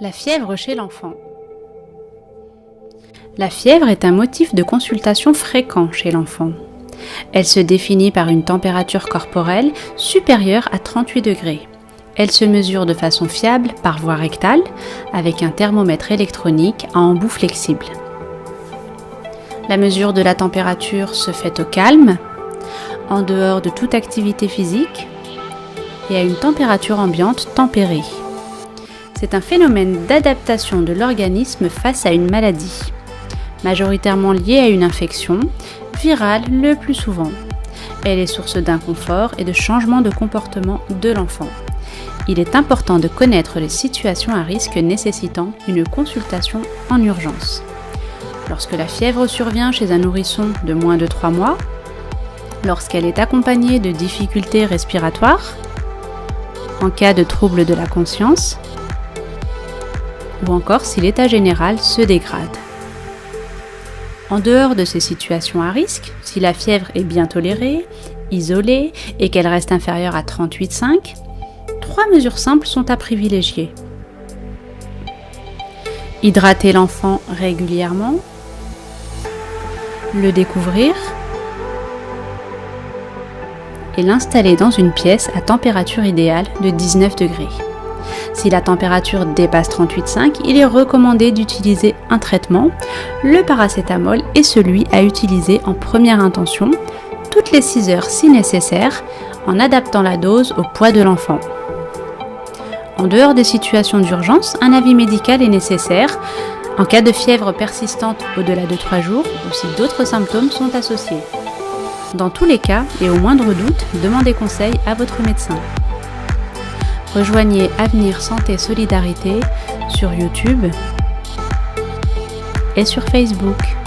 La fièvre chez l'enfant. La fièvre est un motif de consultation fréquent chez l'enfant. Elle se définit par une température corporelle supérieure à 38 degrés. Elle se mesure de façon fiable par voie rectale avec un thermomètre électronique à embout flexible. La mesure de la température se fait au calme, en dehors de toute activité physique et à une température ambiante tempérée. C'est un phénomène d'adaptation de l'organisme face à une maladie, majoritairement liée à une infection, virale le plus souvent. Elle est source d'inconfort et de changement de comportement de l'enfant. Il est important de connaître les situations à risque nécessitant une consultation en urgence. Lorsque la fièvre survient chez un nourrisson de moins de 3 mois, lorsqu'elle est accompagnée de difficultés respiratoires, en cas de trouble de la conscience, ou encore si l'état général se dégrade. En dehors de ces situations à risque, si la fièvre est bien tolérée, isolée et qu'elle reste inférieure à 38,5, 3 mesures simples sont à privilégier. Hydrater l'enfant régulièrement, le découvrir et l'installer dans une pièce à température idéale de 19 degrés. Si la température dépasse 38,5, il est recommandé d'utiliser un traitement, le paracétamol est celui à utiliser en première intention, toutes les 6 heures si nécessaire, en adaptant la dose au poids de l'enfant. En dehors des situations d'urgence, un avis médical est nécessaire en cas de fièvre persistante au-delà de 3 jours ou si d'autres symptômes sont associés. Dans tous les cas et au moindre doute, demandez conseil à votre médecin. Rejoignez Avenir Santé Solidarité sur YouTube et sur Facebook.